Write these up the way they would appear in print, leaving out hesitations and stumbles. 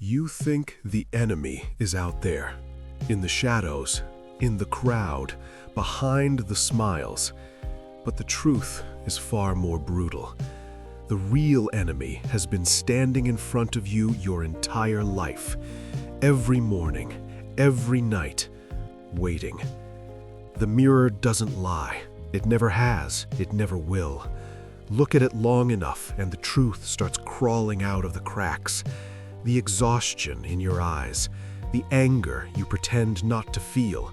You think the enemy is out there, in the shadows, in the crowd, behind the smiles. But the truth is far more brutal. The real enemy has been standing in front of you your entire life, every morning, every night, waiting. The mirror doesn't lie. It never has. It never will. Look at it long enough and the truth starts crawling out of the cracks. The exhaustion in your eyes, the anger you pretend not to feel,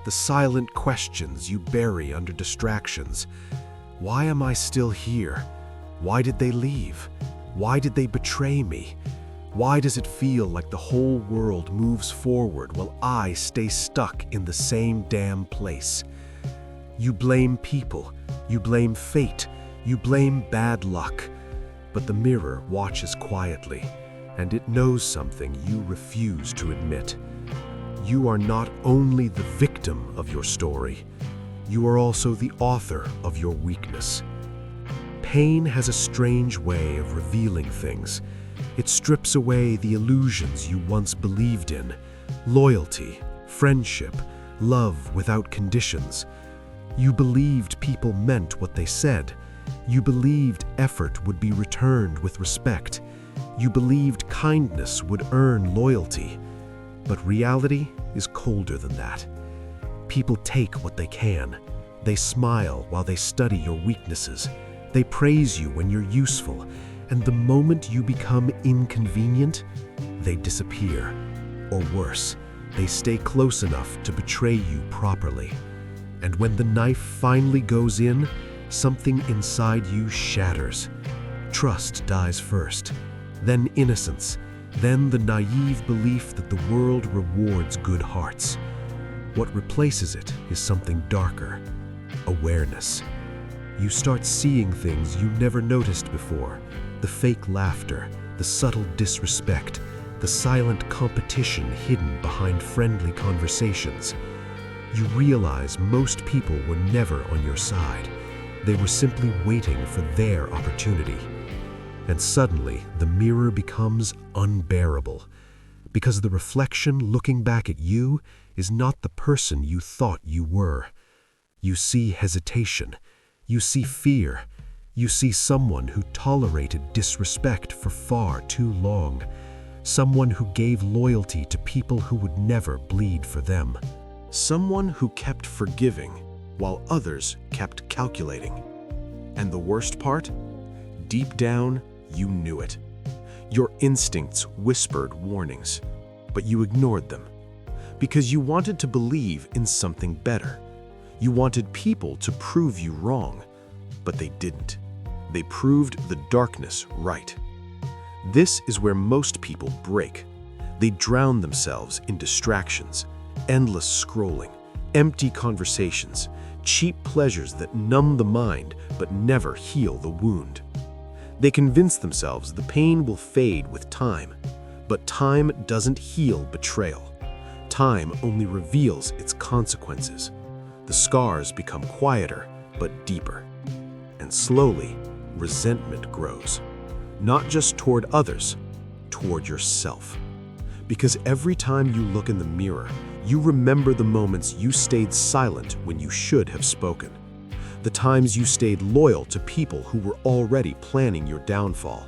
the silent questions you bury under distractions. Why am I still here? Why did they leave? Why did they betray me? Why does it feel like the whole world moves forward while I stay stuck in the same damn place? You blame people, you blame fate, you blame bad luck, but the mirror watches quietly, and it knows something you refuse to admit. You are not only the victim of your story, you are also the author of your weakness. Pain has a strange way of revealing things. It strips away the illusions you once believed in: loyalty, friendship, love without conditions. You believed people meant what they said. You believed effort would be returned with respect. You believed kindness would earn loyalty. But reality is colder than that. People take what they can. They smile while they study your weaknesses. They praise you when you're useful. And the moment you become inconvenient, they disappear. Or worse, they stay close enough to betray you properly. And when the knife finally goes in, something inside you shatters. Trust dies first, then innocence, then the naive belief that the world rewards good hearts. What replaces it is something darker: awareness. You start seeing things you never noticed before: the fake laughter, the subtle disrespect, the silent competition hidden behind friendly conversations. You realize most people were never on your side. They were simply waiting for their opportunity. And suddenly, the mirror becomes unbearable, because the reflection looking back at you is not the person you thought you were. You see hesitation. You see fear. You see someone who tolerated disrespect for far too long. Someone who gave loyalty to people who would never bleed for them. Someone who kept forgiving while others kept calculating. And the worst part? Deep down, you knew it. Your instincts whispered warnings, but you ignored them because you wanted to believe in something better. You wanted people to prove you wrong, but they didn't. They proved the darkness right. This is where most people break. They drown themselves in distractions, endless scrolling, empty conversations, cheap pleasures that numb the mind but never heal the wound. They convince themselves the pain will fade with time, but time doesn't heal betrayal. Time only reveals its consequences. The scars become quieter but deeper, and slowly resentment grows, not just toward others, toward yourself. Because every time you look in the mirror, you remember the moments you stayed silent when you should have spoken. The times you stayed loyal to people who were already planning your downfall.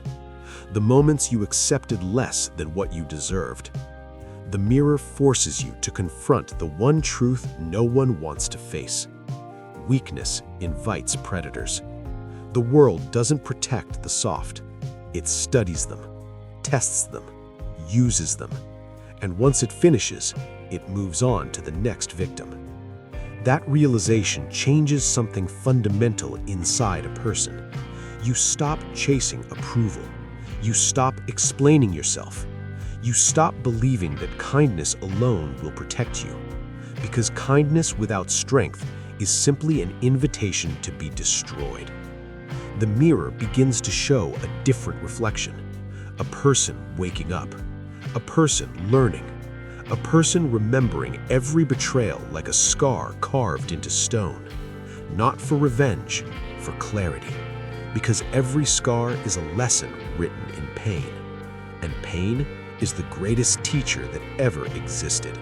The moments you accepted less than what you deserved. The mirror forces you to confront the one truth no one wants to face. Weakness invites predators. The world doesn't protect the soft. It studies them, tests them, uses them. And once it finishes, it moves on to the next victim. That realization changes something fundamental inside a person. You stop chasing approval. You stop explaining yourself. You stop believing that kindness alone will protect you. Because kindness without strength is simply an invitation to be destroyed. The mirror begins to show a different reflection. A person waking up. A person learning. A person remembering every betrayal like a scar carved into stone. Not for revenge, for clarity. Because every scar is a lesson written in pain. And pain is the greatest teacher that ever existed.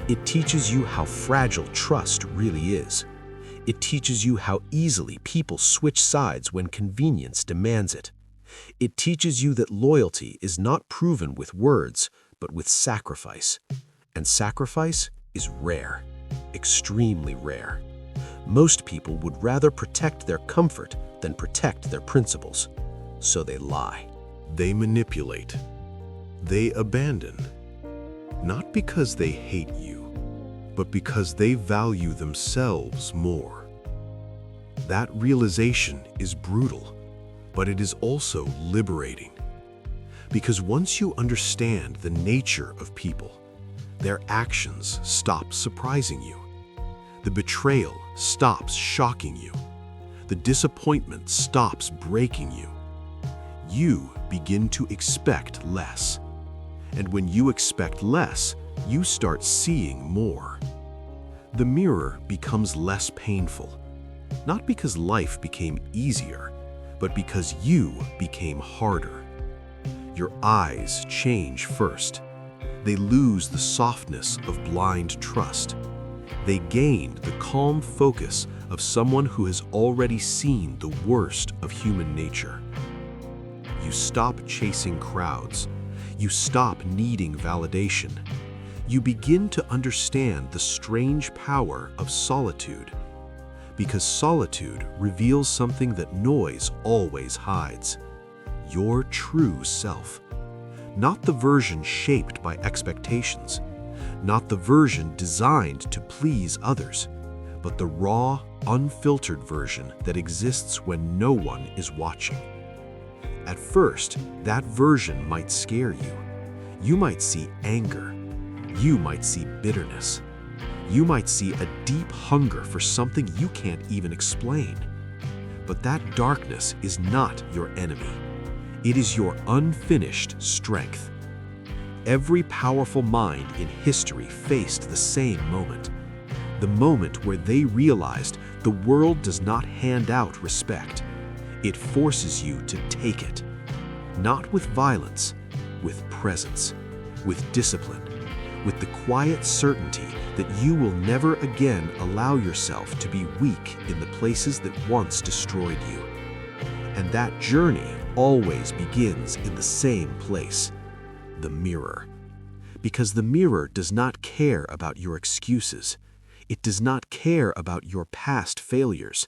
It teaches you how fragile trust really is. It teaches you how easily people switch sides when convenience demands it. It teaches you that loyalty is not proven with words, but with sacrifice. And sacrifice is rare, extremely rare. Most people would rather protect their comfort than protect their principles. So they lie. They manipulate. They abandon. Not because they hate you, but because they value themselves more. That realization is brutal, but it is also liberating. Because once you understand the nature of people, their actions stop surprising you. The betrayal stops shocking you. The disappointment stops breaking you. You begin to expect less. And when you expect less, you start seeing more. The mirror becomes less painful, not because life became easier, but because you became harder. Your eyes change first. They lose the softness of blind trust. They gained the calm focus of someone who has already seen the worst of human nature. You stop chasing crowds. You stop needing validation. You begin to understand the strange power of solitude. Because solitude reveals something that noise always hides. Your true self. Not the version shaped by expectations. Not the version designed to please others, but the raw, unfiltered version that exists when no one is watching. At first, that version might scare you. You might see anger. You might see bitterness. You might see a deep hunger for something you can't even explain. But that darkness is not your enemy. It is your unfinished strength. Every powerful mind in history faced the same moment. The moment where they realized the world does not hand out respect. It forces you to take it. Not with violence, with presence, with discipline, with the quiet certainty that you will never again allow yourself to be weak in the places that once destroyed you. And that journey always begins in the same place, the mirror. Because the mirror does not care about your excuses. It does not care about your past failures.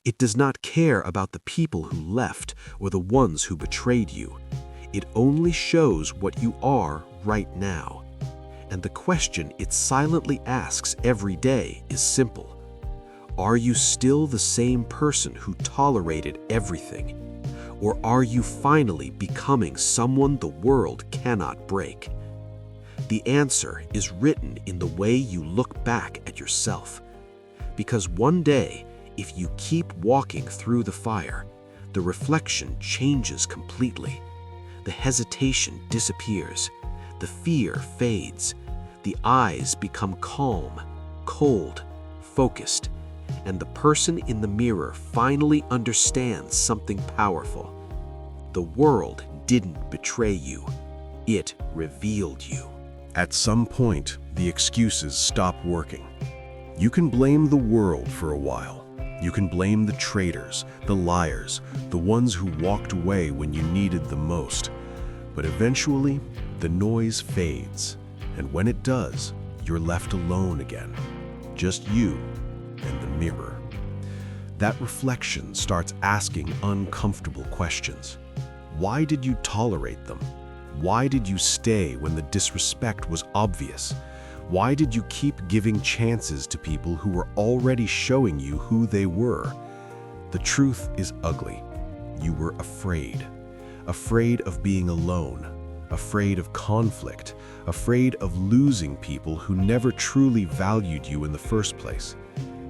It does not care about the people who left or the ones who betrayed you. It only shows what you are right now. And the question it silently asks every day is simple. Are you still the same person who tolerated everything? Or are you finally becoming someone the world cannot break? The answer is written in the way you look back at yourself. Because one day, if you keep walking through the fire, the reflection changes completely. The hesitation disappears. The fear fades. The eyes become calm, cold, focused, and the person in the mirror finally understands something powerful. The world didn't betray you. It revealed you. At some point, the excuses stop working. You can blame the world for a while. You can blame the traitors, the liars, the ones who walked away when you needed them most. But eventually, the noise fades. And when it does, you're left alone again. Just you and the mirror. That reflection starts asking uncomfortable questions. Why did you tolerate them? Why did you stay when the disrespect was obvious? Why did you keep giving chances to people who were already showing you who they were? The truth is ugly. You were afraid. Afraid of being alone. Afraid of conflict. Afraid of losing people who never truly valued you in the first place.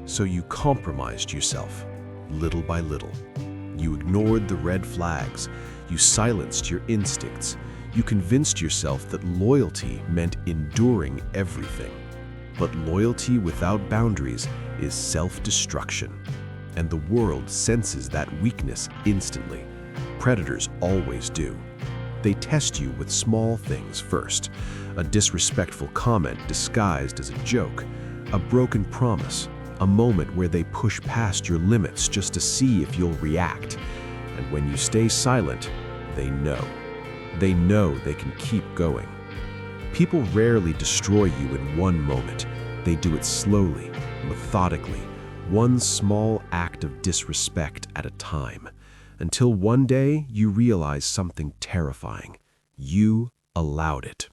So you compromised yourself, little by little. You ignored the red flags. You silenced your instincts. You convinced yourself that loyalty meant enduring everything. But loyalty without boundaries is self-destruction. And the world senses that weakness instantly. Predators always do. They test you with small things first. A disrespectful comment disguised as a joke, a broken promise, a moment where they push past your limits just to see if you'll react. And when you stay silent, they know. They know they can keep going. People rarely destroy you in one moment. They do it slowly, methodically, one small act of disrespect at a time, until one day you realize something terrifying. You allowed it.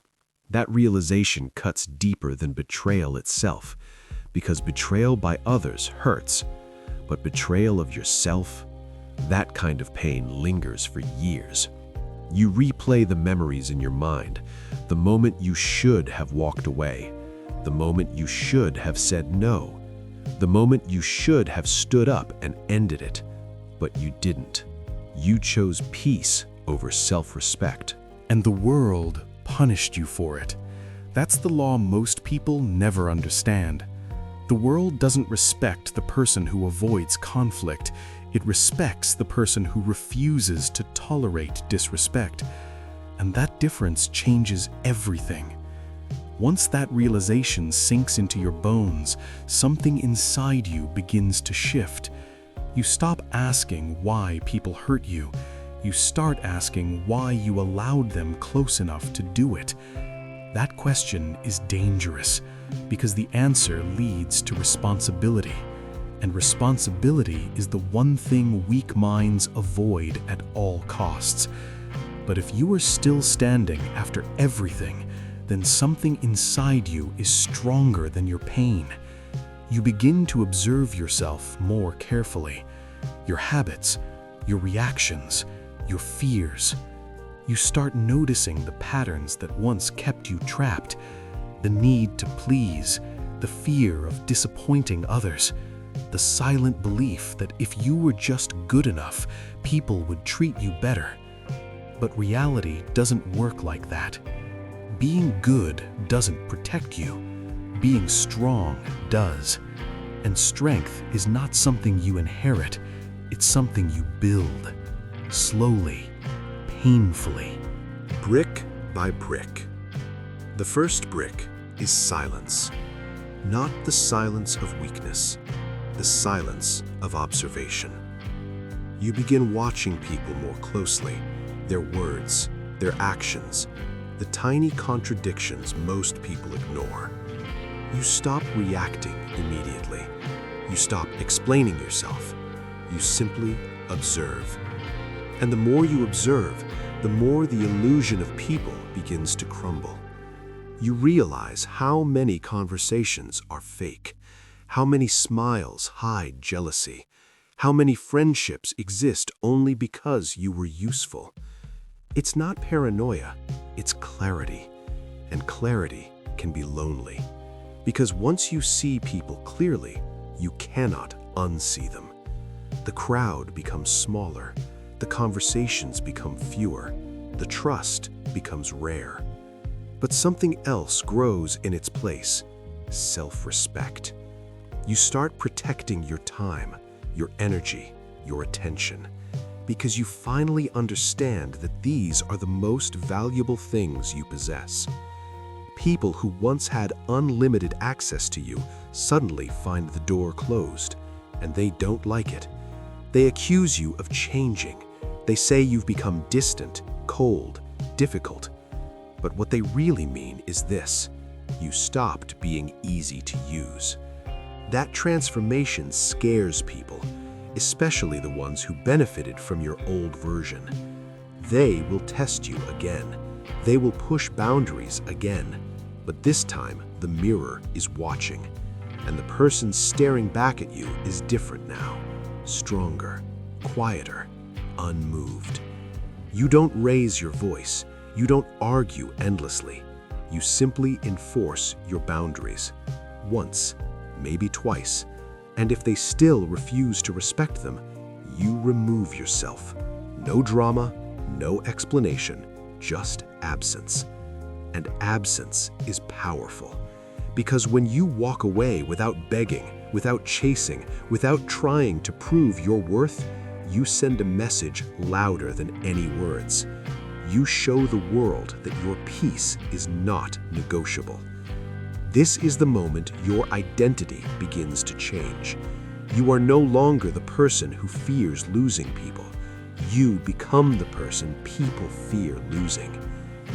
That realization cuts deeper than betrayal itself, because betrayal by others hurts, but betrayal of yourself, that kind of pain lingers for years. You replay the memories in your mind, the moment you should have walked away, the moment you should have said no, the moment you should have stood up and ended it, but you didn't. You chose peace over self-respect. And the world punished you for it. That's the law most people never understand. The world doesn't respect the person who avoids conflict. It respects the person who refuses to tolerate disrespect. And that difference changes everything. Once that realization sinks into your bones, something inside you begins to shift. You stop asking why people hurt you. You start asking why you allowed them close enough to do it. That question is dangerous because the answer leads to responsibility. And responsibility is the one thing weak minds avoid at all costs. But if you are still standing after everything, then something inside you is stronger than your pain. You begin to observe yourself more carefully. Your habits, your reactions, your fears. You start noticing the patterns that once kept you trapped. The need to please, the fear of disappointing others, the silent belief that if you were just good enough, people would treat you better. But reality doesn't work like that. Being good doesn't protect you. Being strong does. And strength is not something you inherit. It's something you build. Slowly, painfully. Brick by brick. The first brick is silence. Not the silence of weakness, the silence of observation. You begin watching people more closely, their words, their actions, the tiny contradictions most people ignore. You stop reacting immediately. You stop explaining yourself. You simply observe. And the more you observe, the more the illusion of people begins to crumble. You realize how many conversations are fake, how many smiles hide jealousy, how many friendships exist only because you were useful. It's not paranoia, it's clarity. And clarity can be lonely. Because once you see people clearly, you cannot unsee them. The crowd becomes smaller, the conversations become fewer, the trust becomes rare. But something else grows in its place: self-respect. You start protecting your time, your energy, your attention, because you finally understand that these are the most valuable things you possess. People who once had unlimited access to you suddenly find the door closed, and they don't like it. They accuse you of changing. They say you've become distant, cold, difficult. But what they really mean is this: you stopped being easy to use. That transformation scares people, especially the ones who benefited from your old version. They will test you again. They will push boundaries again. But this time, the mirror is watching, and the person staring back at you is different now. Stronger, quieter, unmoved. You don't raise your voice. You don't argue endlessly. You simply enforce your boundaries. Once, maybe twice. And if they still refuse to respect them, you remove yourself. No drama, no explanation, just absence. And absence is powerful. Because when you walk away without begging, without chasing, without trying to prove your worth, you send a message louder than any words. you show the world that your peace is not negotiable. This is the moment your identity begins to change. You are no longer the person who fears losing people. You become the person people fear losing,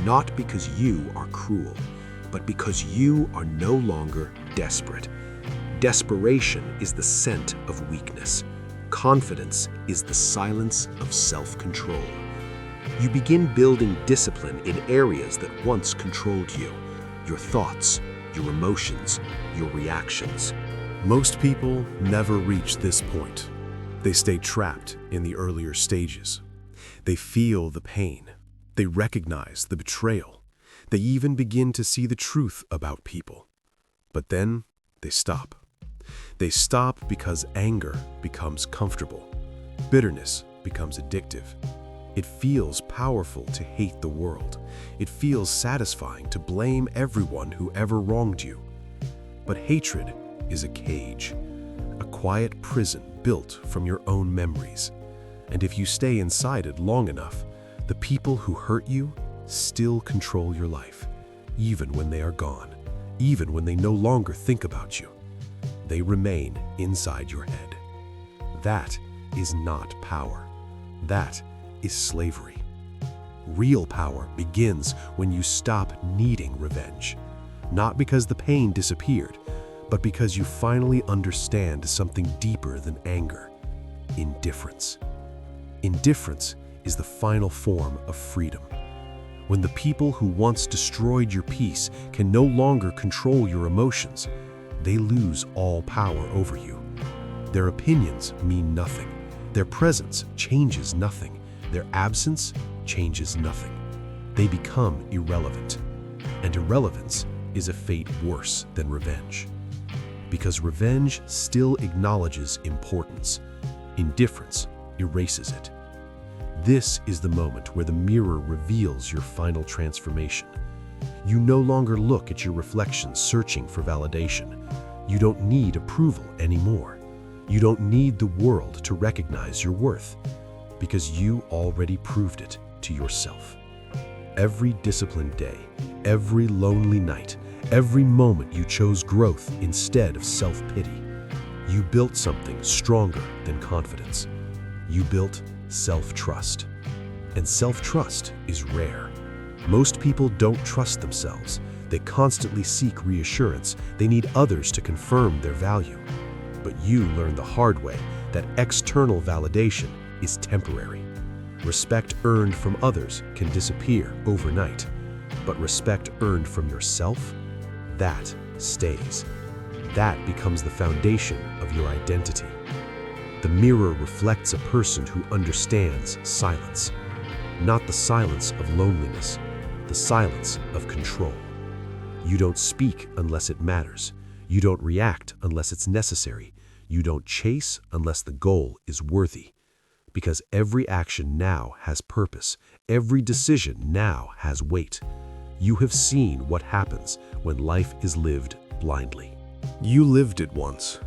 not because you are cruel, but because you are no longer desperate. Desperation is the scent of weakness. Confidence is the silence of self-control. You begin building discipline in areas that once controlled you: your thoughts, your emotions, your reactions. Most people never reach this point. They stay trapped in the earlier stages. They feel the pain. They recognize the betrayal. They even begin to see the truth about people. But then they stop. They stop because anger becomes comfortable. Bitterness becomes addictive. It feels powerful to hate the world. It feels satisfying to blame everyone who ever wronged you. But hatred is a cage, a quiet prison built from your own memories. And if you stay inside it long enough, the people who hurt you still control your life, even when they are gone, even when they no longer think about you. They remain inside your head. That is not power. That is slavery. Real power begins when you stop needing revenge, not because the pain disappeared, but because you finally understand something deeper than anger: indifference. Indifference is the final form of freedom. When the people who once destroyed your peace can no longer control your emotions, they lose all power over you. Their opinions mean nothing. Their presence changes nothing. Their absence changes nothing. They become irrelevant. And irrelevance is a fate worse than revenge. Because revenge still acknowledges importance. Indifference erases it. This is the moment where the mirror reveals your final transformation. You no longer look at your reflection searching for validation. You don't need approval anymore. You don't need the world to recognize your worth, because you already proved it to yourself. Every disciplined day, every lonely night, every moment you chose growth instead of self-pity, you built something stronger than confidence. You built self-trust. And self-trust is rare. Most people don't trust themselves. They constantly seek reassurance. They need others to confirm their value. But you learned the hard way that external validation is temporary. Respect earned from others can disappear overnight. But respect earned from yourself, that stays. That becomes the foundation of your identity. The mirror reflects a person who understands silence. Not the silence of loneliness, the silence of control. You don't speak unless it matters. You don't react unless it's necessary. You don't chase unless the goal is worthy. Because every action now has purpose. Every decision now has weight. You have seen what happens when life is lived blindly. You lived it once.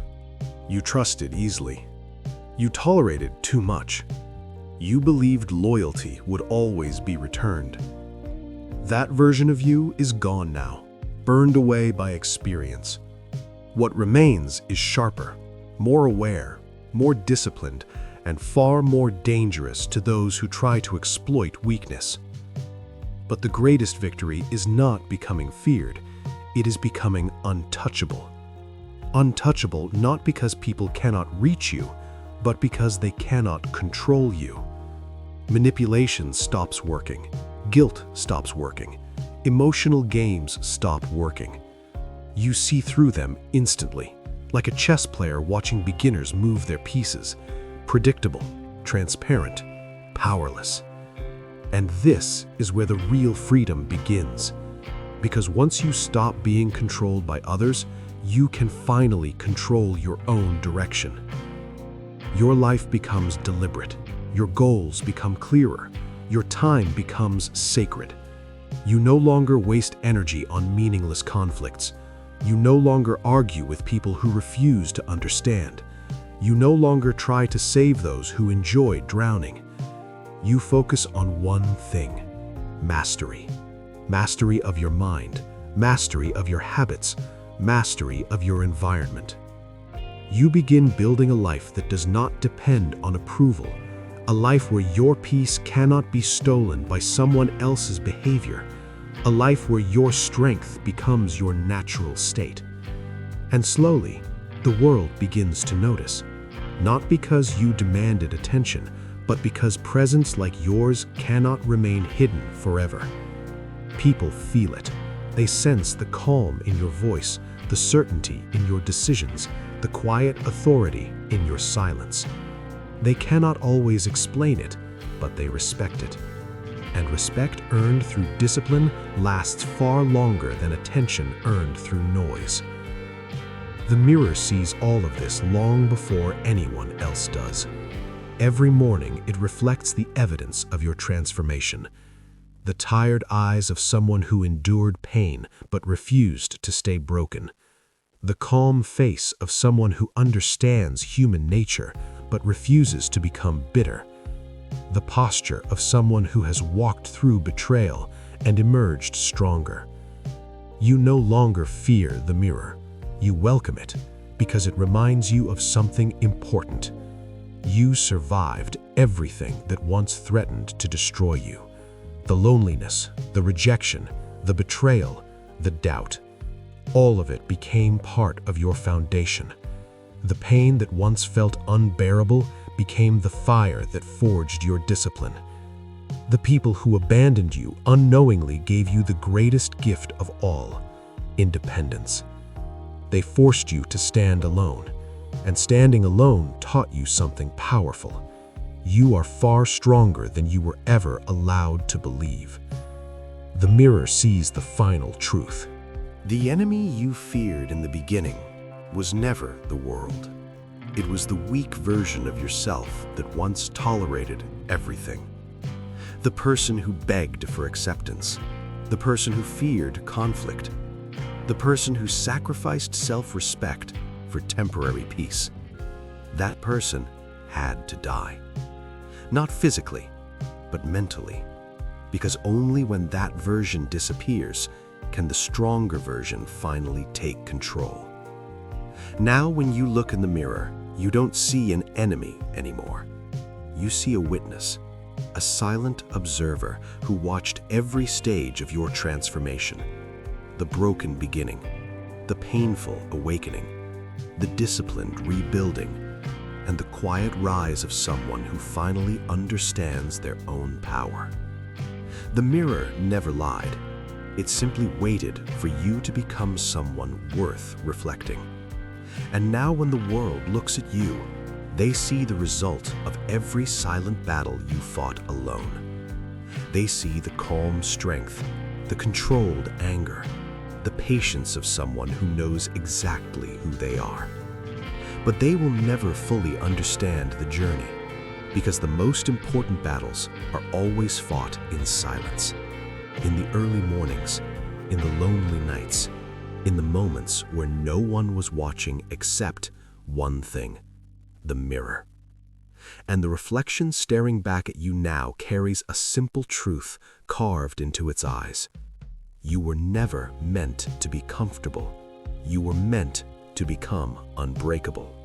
You trusted easily. You tolerated too much. You believed loyalty would always be returned. That version of you is gone now, burned away by experience. What remains is sharper, more aware, more disciplined, and far more dangerous to those who try to exploit weakness. But the greatest victory is not becoming feared, it is becoming untouchable. Untouchable not because people cannot reach you, but because they cannot control you. Manipulation stops working. Guilt stops working. Emotional games stop working. You see through them instantly, like a chess player watching beginners move their pieces. Predictable, transparent, powerless. And this is where the real freedom begins. Because once you stop being controlled by others, you can finally control your own direction. Your life becomes deliberate. Your goals become clearer. Your time becomes sacred. You no longer waste energy on meaningless conflicts. You no longer argue with people who refuse to understand. You no longer try to save those who enjoy drowning. You focus on one thing: mastery. Mastery of your mind, mastery of your habits, mastery of your environment. You begin building a life that does not depend on approval, a life where your peace cannot be stolen by someone else's behavior, a life where your strength becomes your natural state. And slowly, the world begins to notice, not because you demanded attention, but because presence like yours cannot remain hidden forever. People feel it. They sense the calm in your voice, the certainty in your decisions, the quiet authority in your silence. They cannot always explain it, but they respect it. And respect earned through discipline lasts far longer than attention earned through noise. The mirror sees all of this long before anyone else does. Every morning it reflects the evidence of your transformation. The tired eyes of someone who endured pain but refused to stay broken. The calm face of someone who understands human nature but refuses to become bitter. The posture of someone who has walked through betrayal and emerged stronger. You no longer fear the mirror. You welcome it because it reminds you of something important. You survived everything that once threatened to destroy you. The loneliness, the rejection, the betrayal, the doubt. All of it became part of your foundation. The pain that once felt unbearable became the fire that forged your discipline. The people who abandoned you unknowingly gave you the greatest gift of all, independence. They forced you to stand alone, and standing alone taught you something powerful. You are far stronger than you were ever allowed to believe. The mirror sees the final truth. The enemy you feared in the beginning was never the world. It was the weak version of yourself that once tolerated everything. The person who begged for acceptance, the person who feared conflict, the person who sacrificed self-respect for temporary peace. That person had to die. Not physically, but mentally. Because only when that version disappears can the stronger version finally take control. Now when you look in the mirror, you don't see an enemy anymore. You see a witness, a silent observer who watched every stage of your transformation. The broken beginning, the painful awakening, the disciplined rebuilding, and the quiet rise of someone who finally understands their own power. The mirror never lied. It simply waited for you to become someone worth reflecting. And now when the world looks at you, they see the result of every silent battle you fought alone. They see the calm strength, the controlled anger, the patience of someone who knows exactly who they are. But they will never fully understand the journey, because the most important battles are always fought in silence, in the early mornings, in the lonely nights, in the moments where no one was watching except one thing, the mirror. And the reflection staring back at you now carries a simple truth carved into its eyes. You were never meant to be comfortable. You were meant to become unbreakable.